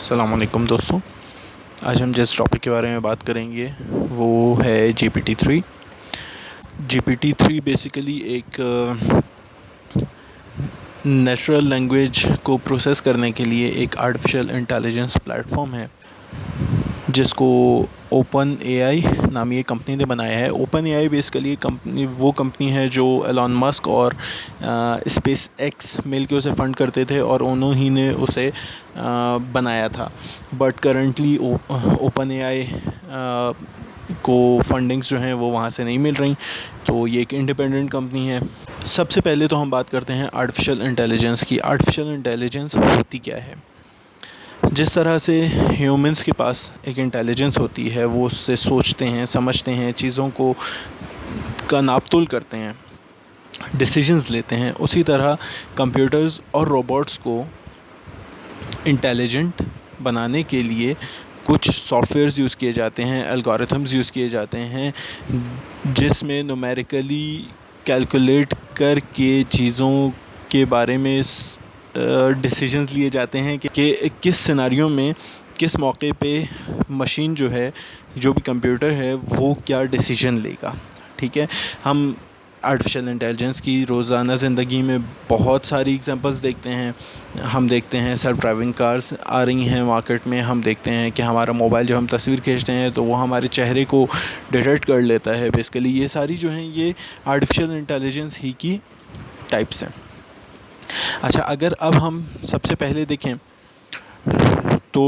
अस्सलाम वालेकुम दोस्तों। आज हम जिस टॉपिक के बारे में बात करेंगे वो है GPT-3। GPT-3 बेसिकली एक नेचुरल लैंग्वेज को प्रोसेस करने के लिए एक आर्टिफिशियल इंटेलिजेंस प्लेटफॉर्म है जिसको ओपन एआई नामी एक कंपनी ने बनाया है। ओपन एआई बेसिकली कंपनी है जो एलॉन मस्क और स्पेस एक्स मिल के उसे फ़ंड करते थे और उन्हों ही ने उसे बनाया था। बट करंटली ओपन एआई को फंडिंग्स जो हैं वो वहाँ से नहीं मिल रही, तो ये एक इंडिपेंडेंट कंपनी है। सबसे पहले तो हम बात करते हैं आर्टिफिशियल इंटेलिजेंस की। आर्टिफिशियल इंटेलिजेंस होती क्या है? जिस तरह से ह्यूमंस के पास एक इंटेलिजेंस होती है, वो उससे सोचते हैं, समझते हैं, चीज़ों को का नापतोल करते हैं, डिसीजंस लेते हैं, उसी तरह कंप्यूटर्स और रोबोट्स को इंटेलिजेंट बनाने के लिए कुछ सॉफ्टवेयर्स यूज़ किए जाते हैं, एल्गोरिथम्स यूज़ किए जाते हैं, जिसमें न्यूमेरिकली कैलकुलेट करके चीज़ों के बारे में डिसीजंस लिए जाते हैं कि किस सिनेरियो में किस मौके पे मशीन जो है, जो भी कंप्यूटर है, वो क्या डिसीजन लेगा। ठीक है, हम आर्टिफिशियल इंटेलिजेंस की रोज़ाना ज़िंदगी में बहुत सारी एग्जांपल्स देखते हैं। हम देखते हैं सेल्फ ड्राइविंग कार्स आ रही हैं मार्केट में। हम देखते हैं कि हमारा मोबाइल जब हम तस्वीर खींचते हैं तो वो हमारे चेहरे को डिटेक्ट कर लेता है। बेसिकली ये सारी जो हैं ये आर्टिफिशियल इंटेलिजेंस ही की टाइप्स हैं। अच्छा, अगर अब हम सबसे पहले देखें तो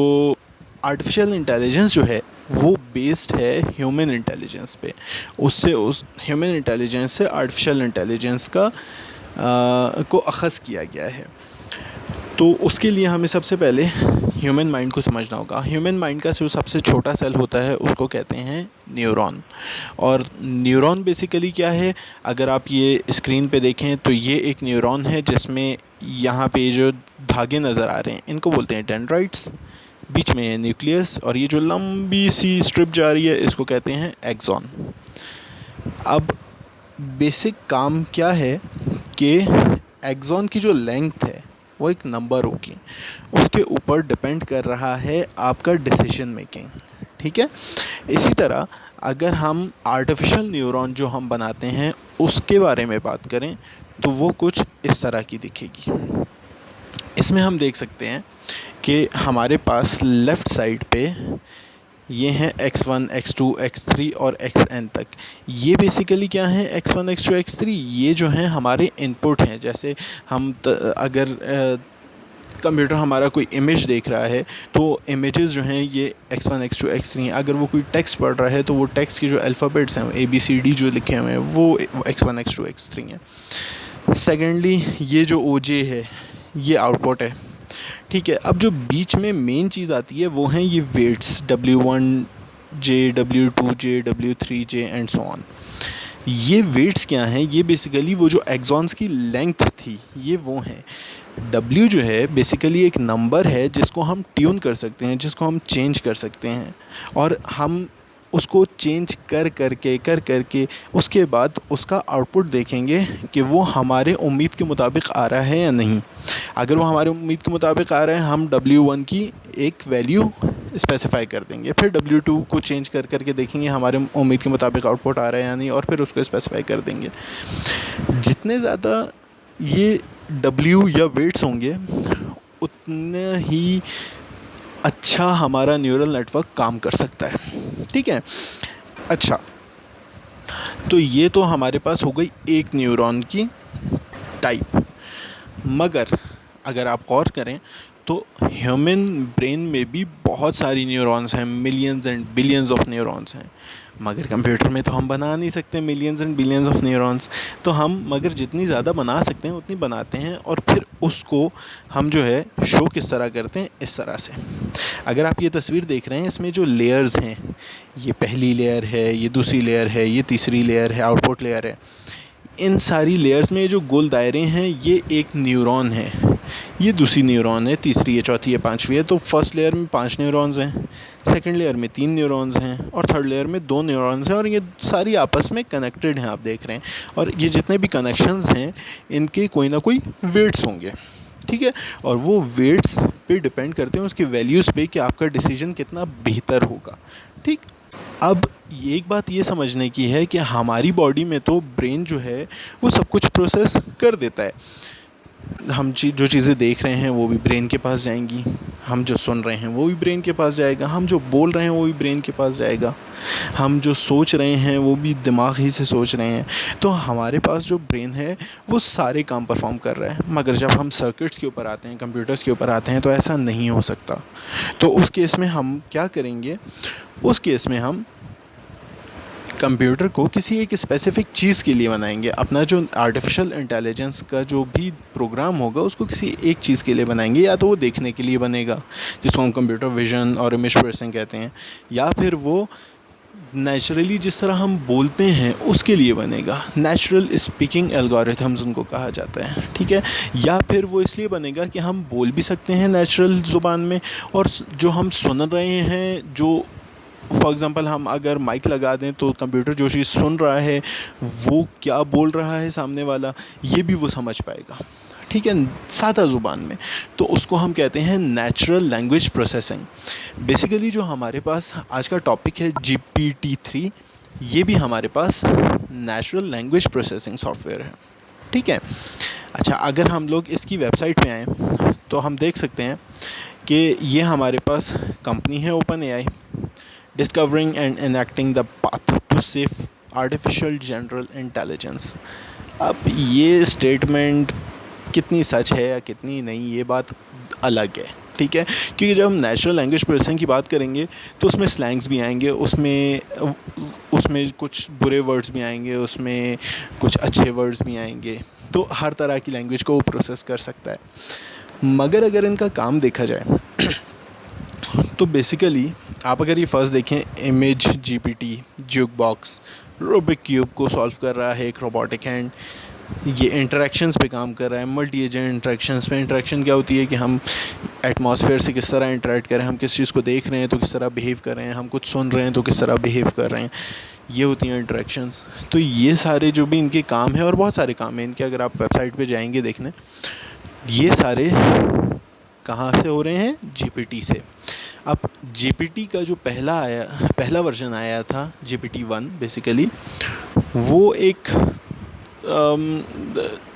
आर्टिफिशियल इंटेलिजेंस जो है वो बेस्ड है ह्यूमन इंटेलिजेंस पे। उस ह्यूमन इंटेलिजेंस से आर्टिफिशियल इंटेलिजेंस को अख़ज़ किया गया है। तो उसके लिए हमें सबसे पहले ह्यूमन माइंड को समझना होगा। ह्यूमन माइंड का जो सबसे छोटा सेल होता है उसको कहते हैं न्यूरॉन। और न्यूरॉन बेसिकली क्या है, अगर आप ये स्क्रीन पे देखें तो ये एक न्यूरॉन है जिसमें यहाँ पे जो धागे नज़र आ रहे हैं इनको बोलते हैं डेंड्राइट्स, बीच में है न्यूक्लियस, और ये जो लंबी सी स्ट्रिप जा रही है इसको कहते हैं एक्सॉन। अब बेसिक काम क्या है कि एक्सॉन की जो लेंथ है वो एक नंबर होगी, उसके ऊपर डिपेंड कर रहा है आपका डिसीजन मेकिंग। ठीक है, इसी तरह अगर हम आर्टिफिशियल न्यूरॉन जो हम बनाते हैं उसके बारे में बात करें तो वो कुछ इस तरह की दिखेगी। इसमें हम देख सकते हैं कि हमारे पास लेफ़्ट साइड पे ये हैं x1, x2, x3 और xn तक। ये बेसिकली क्या हैं, x1, x2, x3 ये जो हैं हमारे इनपुट हैं। जैसे हम अगर कंप्यूटर हमारा कोई इमेज देख रहा है तो इमेजेस जो हैं ये x1, x2, x3 हैं। अगर वो कोई टेक्स्ट पढ़ रहा है तो वो टेक्स्ट की जो अल्फ़ाबेट्स हैं ABCD जो लिखे हुए हैं वो x1, x2, x3 हैं। सेकेंडली ये जो OJ है ये आउटपुट है। ठीक है, अब जो बीच में मेन चीज़ आती है वो हैं ये weights W1J, W2J, W3J and so on. ये वेट्स क्या हैं, ये बेसिकली वो जो एक्सॉन्स की लेंथ थी ये वो हैं। W जो है बेसिकली एक नंबर है जिसको हम ट्यून कर सकते हैं, जिसको हम चेंज कर सकते हैं, और हम उसको चेंज कर करके उसके बाद उसका आउटपुट देखेंगे कि वो हमारे उम्मीद के मुताबिक आ रहा है या नहीं। अगर वो हमारे उम्मीद के मुताबिक आ रहा है हम W1 की एक वैल्यू स्पेसिफ़ाई कर देंगे, फिर W2 को चेंज कर करके देखेंगे हमारे उम्मीद के मुताबिक आउटपुट आ रहा है या नहीं, और फिर उसको स्पेसिफ़ाई कर देंगे। जितने ज़्यादा ये W या वेट्स होंगे उतने ही अच्छा हमारा न्यूरल नेटवर्क काम कर सकता है। ठीक है, अच्छा, तो ये तो हमारे पास हो गई एक न्यूरॉन की टाइप। मगर अगर आप गौर करें तो ह्यूमन ब्रेन में भी बहुत सारी न्यूरॉन्स हैं, millions and billions of neurons हैं। मगर कंप्यूटर में तो हम बना नहीं सकते millions and billions of neurons. तो हम मगर जितनी ज़्यादा बना सकते हैं उतनी बनाते हैं, और फिर उसको हम जो है शो किस तरह करते हैं, इस तरह से। अगर आप ये तस्वीर देख रहे हैं इसमें जो लेयर्स हैं, ये पहली लेयर है, ये दूसरी लेयर है, ये तीसरी लेयर है, आउटपुट लेयर है। इन सारी लेयर्स में जो गोल दायरे हैं ये एक न्यूरॉन है, ये दूसरी न्यूरॉन है, तीसरी है, चौथी है, पांचवी है। तो फर्स्ट लेयर में 5 न्यूरॉन्स हैं, सेकंड लेयर में 3 न्यूरॉन्स हैं, और थर्ड लेयर में 2 न्यूरॉन्स हैं, और ये सारी आपस में कनेक्टेड हैं, आप देख रहे हैं। और ये जितने भी कनेक्शंस हैं इनके कोई ना कोई वेट्स होंगे। ठीक है, और वो वेट्स पे डिपेंड करते हैं, उसकी वैल्यूज़ पे, कि आपका डिसीजन कितना बेहतर होगा। ठीक, अब ये एक बात ये समझने की है कि हमारी बॉडी में तो ब्रेन जो है वो सब कुछ प्रोसेस कर देता है। हम जो चीज़ें देख रहे हैं वो भी ब्रेन के पास जाएंगी, हम जो सुन रहे हैं वो भी ब्रेन के पास जाएगा, हम जो बोल रहे हैं वो भी ब्रेन के पास जाएगा, हम जो सोच रहे हैं वो भी दिमाग ही से सोच रहे हैं। तो हमारे पास जो ब्रेन है वो सारे काम परफॉर्म कर रहा है। मगर जब हम सर्किट्स के ऊपर आते हैं, कंप्यूटर्स के ऊपर आते हैं, तो ऐसा नहीं हो सकता। तो उस केस में हम क्या करेंगे, उस केस में हम कंप्यूटर को किसी एक स्पेसिफ़िक चीज़ के लिए बनाएंगे। अपना जो आर्टिफिशियल इंटेलिजेंस का जो भी प्रोग्राम होगा उसको किसी एक चीज़ के लिए बनाएंगे। या तो वो देखने के लिए बनेगा, जिसको हम कंप्यूटर विज़न और इमेज प्रोसेसिंग कहते हैं, या फिर वो नेचुरली जिस तरह हम बोलते हैं उसके लिए बनेगा, नेचुरल स्पीकिंग एल्गोरिथम्स उनको कहा जाता है। ठीक है, या फिर वो इसलिए बनेगा कि हम बोल भी सकते हैं नेचुरल ज़ुबान में, और जो हम सुन रहे हैं, जो फॉर एग्ज़ाम्पल हम अगर माइक लगा दें तो कंप्यूटर जो चीज़ सुन रहा है वो क्या बोल रहा है सामने वाला, ये भी वो समझ पाएगा। ठीक है, सादा ज़ुबान में। तो उसको हम कहते हैं नेचुरल लैंग्वेज प्रोसेसिंग। बेसिकली जो हमारे पास आज का टॉपिक है GPT-3, ये भी हमारे पास नेचुरल लैंग्वेज प्रोसेसिंग सॉफ्टवेयर है। ठीक है, अच्छा, अगर हम लोग इसकी वेबसाइट पे आएँ तो हम देख सकते हैं कि ये हमारे पास कंपनी है OpenAI, discovering and enacting the path to safe artificial general intelligence. अब ये स्टेटमेंट कितनी सच है या कितनी नहीं, ये बात अलग है। ठीक है, क्योंकि जब हम नेचुरल लैंग्वेज प्रोसेसिंग की बात करेंगे तो उसमें स्लैंग्स भी आएंगे, उसमें कुछ बुरे वर्ड्स भी आएंगे, उसमें कुछ अच्छे वर्ड्स भी आएंगे। तो हर तरह की लैंग्वेज को वो प्रोसेस कर सकता है। मगर अगर इनका काम देखा जाए तो बेसिकली आप अगर ये फर्स्ट देखें, image GPT, juke box, Rubik cube को सॉल्व कर रहा है एक रोबोटिक हैंड, ये इंटरेक्शंस पे काम कर रहा है, मल्टी एजेंट इंटरेक्शंस पे। इंटरेक्शन क्या होती है कि हम एटमॉस्फेयर से किस तरह इंटरेक्ट करें, हम किस चीज़ को देख रहे हैं तो किस तरह बिहेव कर रहे हैं, हम कुछ सुन रहे हैं तो किस तरह बिहेव कर रहे हैं, ये होती हैं इंटरेक्शंस। तो ये सारे जो भी इनके काम है, और बहुत सारे काम हैं इनके, अगर आप वेबसाइट पे जाएंगे देखने, ये सारे कहाँ से हो रहे हैं, GPT से। अब GPT का जो पहला वर्जन आया था, GPT-1, बेसिकली वो एक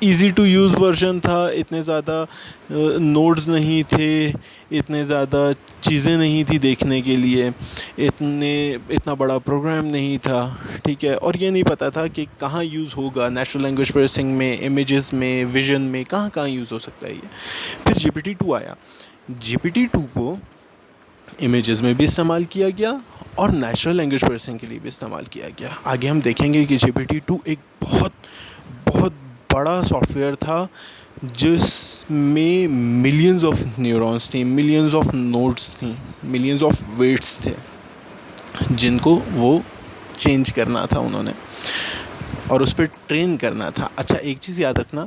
ईज़ी टू यूज़ वर्जन था। इतने ज़्यादा नोड्स नहीं थे, इतने ज़्यादा चीज़ें नहीं थी देखने के लिए, इतना बड़ा प्रोग्राम नहीं था। ठीक है, और ये नहीं पता था कि कहाँ यूज़ होगा, नेचुरल लैंग्वेज प्रोसेसिंग में, इमेजेस में, विजन में, कहाँ कहाँ यूज़ हो सकता है ये। फिर GPT-2 आया। GPT-2 को इमेजेस में भी इस्तेमाल किया गया और नेचुरल लैंग्वेज प्रोसेसिंग के लिए भी इस्तेमाल किया गया। आगे हम देखेंगे कि GPT-2 एक बहुत बहुत बड़ा सॉफ्टवेयर था, जिसमें मिलियंस ऑफ न्यूरॉन्स थी, मिलियंस ऑफ नोड्स थी, मिलियंस ऑफ वेट्स थे, जिनको वो चेंज करना था उन्होंने, और उस पर ट्रेन करना था। अच्छा, एक चीज़ याद रखना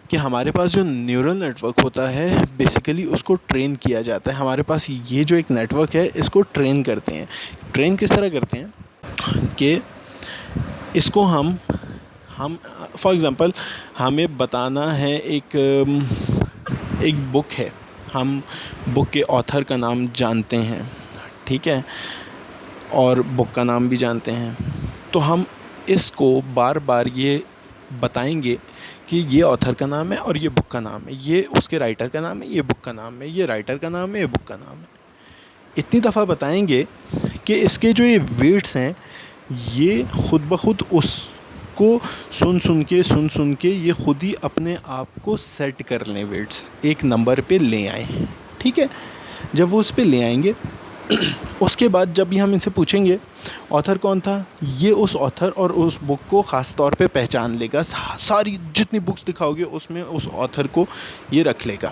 कि हमारे पास जो न्यूरल नेटवर्क होता है, बेसिकली उसको ट्रेन किया जाता है। हमारे पास ये जो एक नेटवर्क है, इसको ट्रेन करते हैं। ट्रेन किस तरह करते हैं कि इसको हम फॉर एग्ज़ाम्पल हमें बताना है, एक बुक है, हम बुक के ऑथर का नाम जानते हैं, ठीक है, और बुक का नाम भी जानते हैं। तो हम इसको बार बार ये बताएंगे कि ये ऑथर का नाम है और ये बुक का नाम है, ये उसके राइटर का नाम है, ये बुक का नाम है, ये राइटर का नाम है, ये बुक का नाम है। इतनी दफ़ा बताएंगे कि इसके जो ये वेट्स हैं, ये खुद ब खुद उसको सुन सुन के ये खुद ही अपने आप को सेट कर लें, वेट्स एक नंबर पे ले आएँ। ठीक है, जब वो उस पे ले आएंगे उसके बाद जब भी हम इनसे पूछेंगे ऑथर कौन था, ये उस ऑथर और उस बुक को ख़ास तौर पे पहचान लेगा। सारी जितनी बुक्स दिखाओगे उसमें उस ऑथर को ये रख लेगा।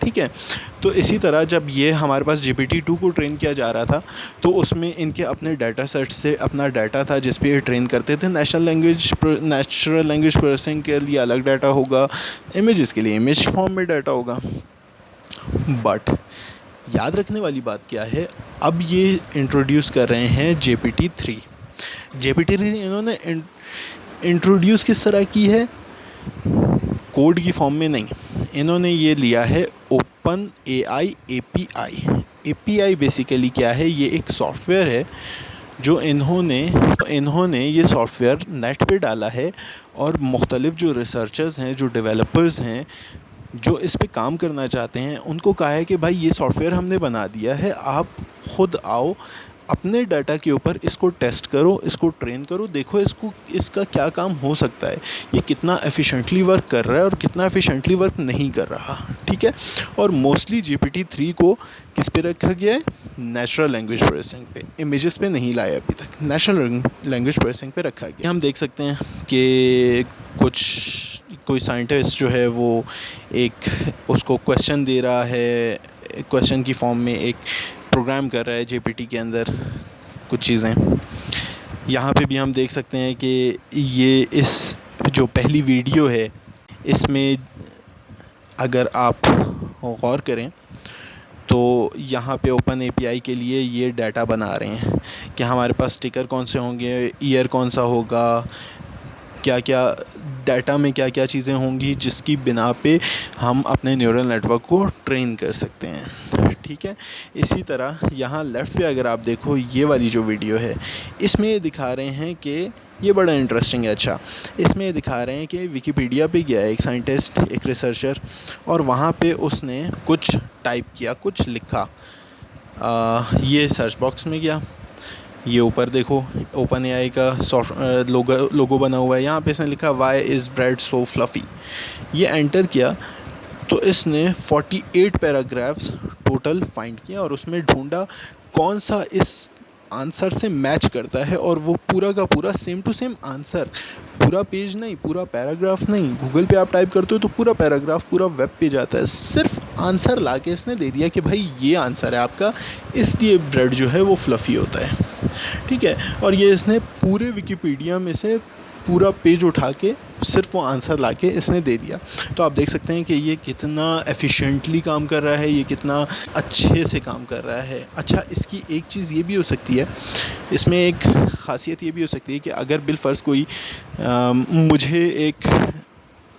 ठीक है, तो इसी तरह जब ये हमारे पास GPT-2 को ट्रेन किया जा रहा था, तो उसमें इनके अपने डाटा सेट से अपना डाटा था जिस पे ये ट्रेन करते थे। नेचुरल लैंग्वेज प्रोसेसिंग के लिए अलग डाटा होगा, इमेजेस के लिए इमेज फॉर्म में डाटा होगा। बट याद रखने वाली बात क्या है, अब ये इंट्रोड्यूस कर रहे हैं GPT-3। GPT-3 इन्होंने इंट्रोड्यूस किस तरह की है, कोड की फॉर्म में नहीं, इन्होंने ये लिया है ओपन एआई API बेसिकली क्या है, ये एक सॉफ्टवेयर है जो इन्होंने ये सॉफ्टवेयर नेट पे डाला है और मुख्तलिफ जो रिसर्चर्स हैं, जो डेवलपर्स हैं, जो इस पे काम करना चाहते हैं, उनको कहा है कि भाई ये सॉफ्टवेयर हमने बना दिया है, आप ख़ुद आओ, अपने डाटा के ऊपर इसको टेस्ट करो, इसको ट्रेन करो, देखो इसका क्या काम हो सकता है, ये कितना एफिशिएंटली वर्क कर रहा है और कितना एफिशिएंटली वर्क नहीं कर रहा। ठीक है। और मोस्टली GPT-3 को किस पे रखा गया है, नेचुरल लैंग्वेज प्रोसेसिंग पे, इमेजेस पे नहीं लाया अभी तक, नेचुरल लैंग्वेज प्रोसेसिंग पे रखा गया। हम देख सकते हैं कि कोई साइंटिस्ट जो है वो एक उसको क्वेश्चन दे रहा है, क्वेश्चन की फॉर्म में एक प्रोग्राम कर रहा है GPT के अंदर कुछ चीज़ें। यहाँ पे भी हम देख सकते हैं कि ये इस जो पहली वीडियो है इसमें अगर आप गौर करें तो यहाँ पे ओपन API के लिए ये डाटा बना रहे हैं कि हमारे पास स्टिकर कौन से होंगे, ईयर कौन सा होगा, क्या क्या डाटा में क्या क्या चीज़ें होंगी जिसकी बिना पे हम अपने न्यूरल नेटवर्क को ट्रेन कर सकते हैं। ठीक है। इसी तरह यहाँ लेफ़्ट पे अगर आप देखो, ये वाली जो वीडियो है इसमें ये दिखा रहे हैं कि ये बड़ा इंटरेस्टिंग है। अच्छा, इसमें ये दिखा रहे हैं कि विकिपीडिया पे गया एक साइंटिस्ट, एक रिसर्चर, और वहाँ पे उसने कुछ टाइप किया, कुछ लिखा। ये सर्च बॉक्स में गया, ये ऊपर देखो ओपन AI का लोगो बना हुआ है, यहाँ पे इसने लिखा why is bread so fluffy. ये एंटर किया तो इसने 48 पैराग्राफ्स टोटल फाइंड किया और उसमें ढूंढा कौन सा इस आंसर से मैच करता है, और वो पूरा का पूरा सेम टू सेम आंसर, पूरा पेज नहीं, पूरा पैराग्राफ नहीं, गूगल पे आप टाइप करते हो तो पूरा पैराग्राफ, पूरा वेब पेज आता है, सिर्फ आंसर लाके इसने दे दिया कि भाई ये आंसर है आपका, इसलिए ब्रेड जो है वो फ्लफ़ी होता है। ठीक है। और ये इसने पूरे विकिपीडिया में से पूरा पेज उठा के सिर्फ वो आंसर लाके इसने दे दिया। तो आप देख सकते हैं कि ये कितना एफिशिएंटली काम कर रहा है, ये कितना अच्छे से काम कर रहा है। अच्छा, इसकी एक चीज़ ये भी हो सकती है, इसमें एक ख़ासियत ये भी हो सकती है कि अगर बिलफ़र्ज़ कोई मुझे एक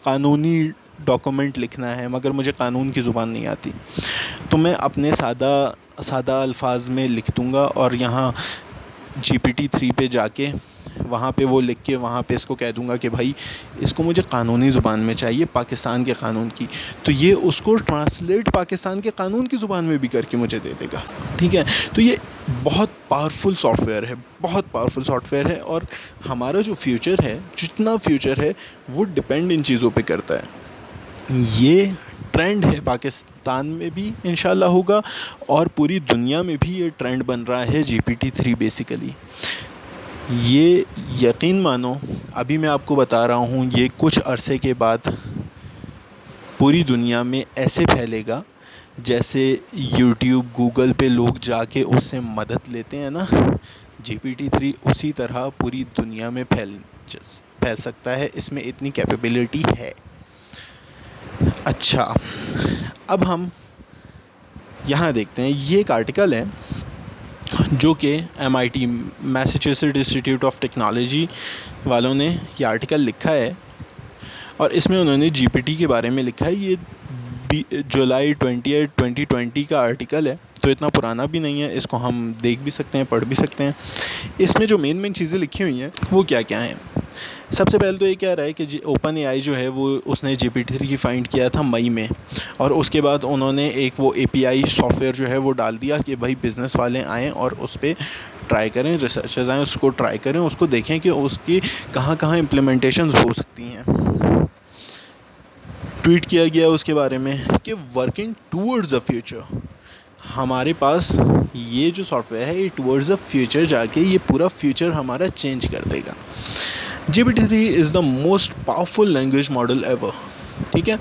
कानूनी डॉक्यूमेंट लिखना है मगर मुझे कानून की ज़ुबान नहीं आती, तो मैं अपने सादा अल्फाज में लिख दूँगा और यहाँ GPT-3 पे जाके वहाँ पे वो लिख के वहाँ पे इसको कह दूँगा कि भाई इसको मुझे कानूनी ज़ुबान में चाहिए, पाकिस्तान के क़ानून की, तो ये उसको ट्रांसलेट पाकिस्तान के क़ानून की ज़ुबान में भी करके मुझे दे देगा। ठीक है। तो ये बहुत पावरफुल सॉफ्टवेयर है, बहुत पावरफुल सॉफ्टवेयर है, और हमारा जो फ्यूचर है, जितना फ्यूचर है वो डिपेंड इन चीज़ों पे करता है। ये ट्रेंड है, पाकिस्तान में भी इंशाल्लाह होगा और पूरी दुनिया में भी ये ट्रेंड बन रहा है GPT-3 बेसिकली। ये यकीन मानो, अभी मैं आपको बता रहा हूँ, ये कुछ अरसे के बाद पूरी दुनिया में ऐसे फैलेगा जैसे यूट्यूब, गूगल पे लोग जाके उससे मदद लेते हैं ना, GPT-3 उसी तरह पूरी दुनिया में फैल सकता है, इसमें इतनी कैपेबिलिटी है। अच्छा, अब हम यहाँ देखते हैं, ये एक आर्टिकल है जो कि MIT, Massachusetts institute of technology वालों ने ये आर्टिकल लिखा है, और इसमें उन्होंने GPT के बारे में लिखा है। ये जुलाई 28, 2020 का आर्टिकल है, तो इतना पुराना भी नहीं है, इसको हम देख भी सकते हैं, पढ़ भी सकते हैं। इसमें जो मेन चीज़ें लिखी हुई हैं वो क्या क्या हैं। सबसे पहले तो ये कह रहा है कि ओपन AI जो है वो उसने GPT-3 की फाइंड किया था मई में, और उसके बाद उन्होंने एक वो API सॉफ्टवेयर जो है वो डाल दिया कि भाई बिज़नेस वाले आएँ और उस पर ट्राई करें, रिसर्चर्स आएँ, उसको ट्राई करें, उसको देखें कि उसकी कहाँ कहाँ इम्प्लीमेंटेशंस हो सकती हैं। ट्वीट किया गया उसके बारे में कि वर्किंग टूवर्ड्स द फ्यूचर, हमारे पास ये जो सॉफ्टवेयर है ये टूवर्ड्स द फ्यूचर जाके ये पूरा फ्यूचर हमारा चेंज कर देगा। GPT-3 is the most powerful language model ever. ठीक है।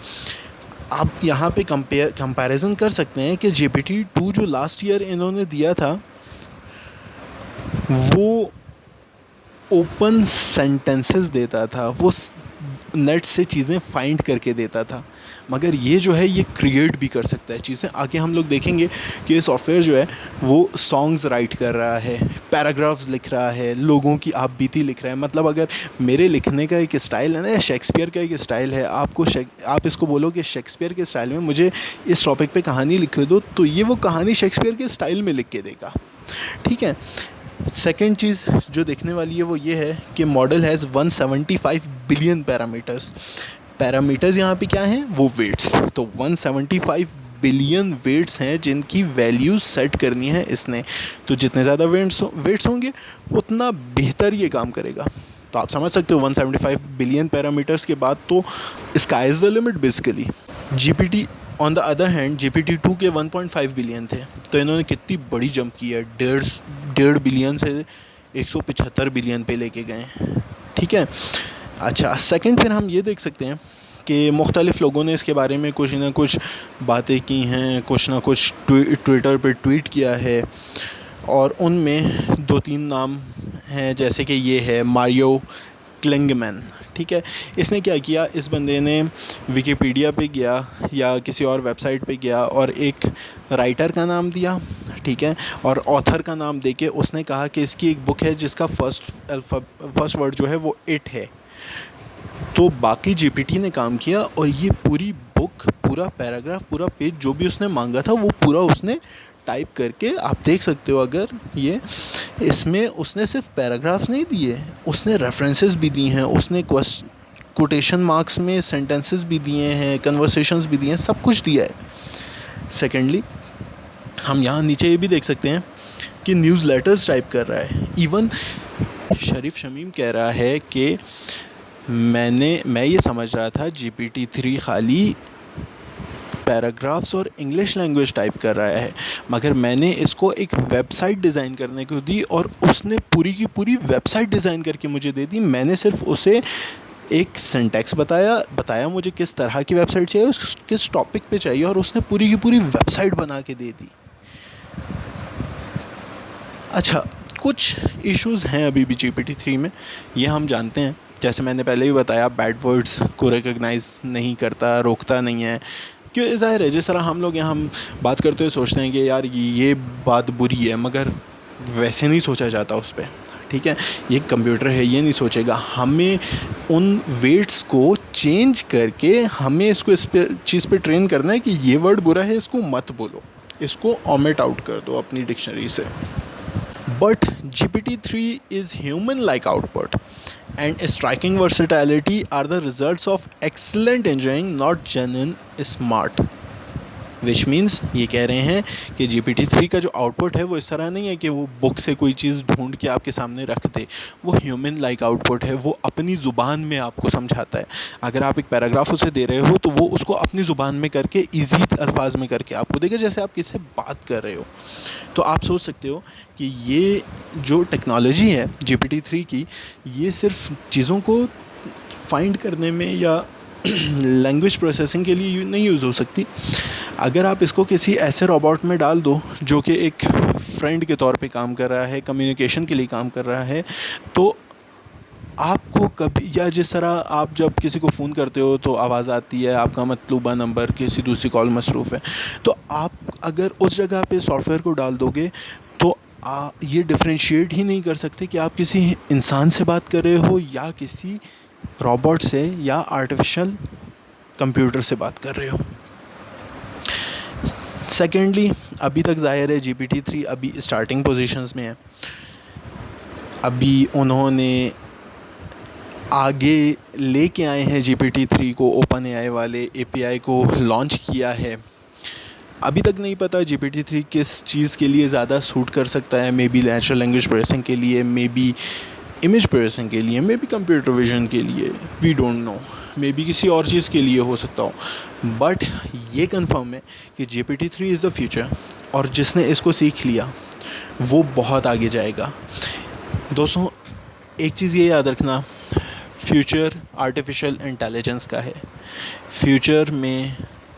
आप यहाँ पे कंपैरिजन कर सकते हैं कि GPT-2 जो लास्ट ईयर इन्होंने दिया था वो ओपन सेंटेंसेस देता था, वो नेट से चीज़ें फाइंड करके देता था, मगर ये जो है ये क्रिएट भी कर सकता है चीज़ें। आगे हम लोग देखेंगे कि ये सॉफ्टवेयर जो है वो सॉन्ग्स राइट कर रहा है, पैराग्राफ्स लिख रहा है, लोगों की आप बीती लिख रहा है। मतलब अगर मेरे लिखने का एक स्टाइल है ना, या शेक्सपियर का एक स्टाइल है, आप इसको बोलो कि शेक्सपियर के स्टाइल में मुझे इस टॉपिक पे कहानी लिख दो, तो ये वो कहानी शेक्सपियर के स्टाइल में लिख के देगा। ठीक है। सेकेंड चीज़ जो देखने वाली है वो ये है कि मॉडल हैज़ 175 बिलियन पैरामीटर्स यहाँ पे क्या हैं, वो वेट्स। तो 175 बिलियन वेट्स हैं जिनकी वैल्यू सेट करनी है इसने। तो जितने ज़्यादा वेट्स होंगे उतना बेहतर ये काम करेगा। तो आप समझ सकते हो 175 बिलियन पैरामीटर्स के बाद तो sky is the limit basically. GPT on the other hand GPT-2 के 1.5 बिलियन थे, तो इन्होंने कितनी बड़ी जंप की है, डेढ़ बिलियन से 175 बिलियन पे लेके गए। ठीक है। अच्छा, सेकंड फिर हम ये देख सकते हैं कि मुख्तलिफ़ लोगों ने इसके बारे में कुछ ना कुछ बातें की हैं, कुछ ना कुछ ट्विटर पे ट्वीट किया है, और उनमें 2-3 नाम हैं, जैसे कि ये है मारियो क्लिंगमैन। ठीक है। इसने क्या किया, इस बंदे ने विकिपीडिया पे गया या किसी और वेबसाइट पे गया और एक राइटर का नाम दिया, ठीक है, और ऑथर का नाम देके उसने कहा कि इसकी एक बुक है जिसका फर्स्ट वर्ड जो है वो इट है। तो बाकी जीपीटी ने काम किया और ये पूरी बुक, पूरा पैराग्राफ, पूरा पेज जो भी उसने मांगा था वो पूरा उसने टाइप करके, आप देख सकते हो अगर ये, इसमें उसने सिर्फ पैराग्राफ्स नहीं दिए, उसने रेफरेंसेस भी दी हैं, उसने कोटेशन मार्क्स में सेंटेंसेस भी दिए हैं, कन्वर्सेशंस भी दिए हैं, सब कुछ दिया है। सेकेंडली हम यहाँ नीचे ये भी देख सकते हैं कि न्यूज़ लेटर्स टाइप कर रहा है। इवन शरीफ शमीम कह रहा है कि मैं ये समझ रहा था GPT-3 खाली पैराग्राफ्स और इंग्लिश लैंग्वेज टाइप कर रहा है, मगर मैंने इसको एक वेबसाइट डिज़ाइन करने को दी और उसने पूरी की पूरी वेबसाइट डिज़ाइन करके मुझे दे दी। मैंने सिर्फ उसे एक सिंटैक्स बताया मुझे किस तरह की वेबसाइट चाहिए, किस टॉपिक पे चाहिए, और उसने पूरी की पूरी वेबसाइट बना के दे दी। अच्छा, कुछ इश्यूज़ हैं अभी भी GPT-3 में, ये हम जानते हैं। जैसे मैंने पहले भी बताया, बैड वर्ड्स को रिकॉग्नाइज़ नहीं करता, रोकता नहीं है। क्यों, ज़ाहिर है जिस तरह हम लोग यहाँ हम बात करते हुए सोचते हैं कि यार ये बात बुरी है, मगर वैसे नहीं सोचा जाता उस पर। ठीक है, ये कंप्यूटर है, ये नहीं सोचेगा। हमें उन वेट्स को चेंज करके हमें इसको इस पे चीज़ पे ट्रेन करना है कि ये वर्ड बुरा है, इसको मत बोलो, इसको ओमिट आउट कर दो अपनी डिक्शनरी से। But GPT-3 is human-like output, and striking versatility are the results of excellent engineering, not genuine smart. Which means ये कह रहे हैं कि GPT-3 का जो आउटपुट है वो इस तरह नहीं है कि वो बुक से कोई चीज़ ढूंढ के आपके सामने रख दे। वो ह्यूमन लाइक आउटपुट है, वो अपनी ज़ुबान में आपको समझाता है। अगर आप एक पैराग्राफ उसे दे रहे हो तो वो उसको अपनी ज़ुबान में करके ईजी अल्फाज में करके आपको देगा, जैसे आप किससे बात कर रहे हो। तो आप सोच सकते हो कि ये जो टेक्नोलॉजी है GPT-3 की, ये सिर्फ चीज़ों को फाइंड करने में या लैंग्वेज प्रोसेसिंग के लिए नहीं यूज़ हो सकती। अगर आप इसको किसी ऐसे रोबोट में डाल दो जो कि एक फ्रेंड के तौर पे काम कर रहा है, कम्युनिकेशन के लिए काम कर रहा है, तो आपको कभी, या जिस तरह आप जब किसी को फ़ोन करते हो तो आवाज़ आती है, आपका मतलूबा नंबर किसी दूसरी कॉल मसरूफ़ है, तो आप अगर उस जगह पे सॉफ्टवेयर को डाल दोगे तो ये डिफ्रेंशिएट ही नहीं कर सकते कि आप किसी इंसान से बात कर रहे हो या किसी रोबोट से या आर्टिफिशियल कंप्यूटर से बात कर रहे हो। सेकेंडली, अभी तक ज़ाहिर है GPT-3 अभी स्टार्टिंग पोजीशंस में है। अभी उन्होंने आगे लेके आए हैं GPT-3 को, OpenAI वाले API को लॉन्च किया है। अभी तक नहीं पता GPT-3 किस चीज़ के लिए ज़्यादा सूट कर सकता है। May be natural language processing के लिए, मे बी इमेज प्रोसेसिंग के लिए, मे बी कंप्यूटर विजन के लिए, we don't know, maybe किसी और चीज़ के लिए हो सकता हो। बट ये कंफर्म है कि GPT-3 इज़ द फ्यूचर, और जिसने इसको सीख लिया वो बहुत आगे जाएगा। दोस्तों, एक चीज़ ये याद रखना, फ्यूचर आर्टिफिशियल इंटेलिजेंस का है। फ्यूचर में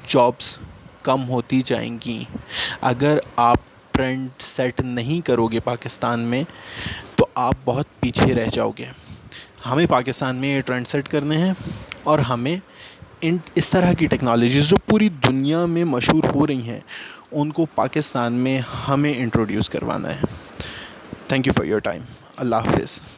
जॉब्स कम होती जाएंगी। अगर आप ट्रेंड सेट नहीं करोगे पाकिस्तान में तो आप बहुत पीछे रह जाओगे। हमें पाकिस्तान में ये ट्रेंड सेट करने हैं और हमें इस तरह की टेक्नोलॉजीज़ जो पूरी दुनिया में मशहूर हो रही हैं उनको पाकिस्तान में हमें इंट्रोड्यूस करवाना है। Thank you for your time. अल्लाह हाफ़िज़।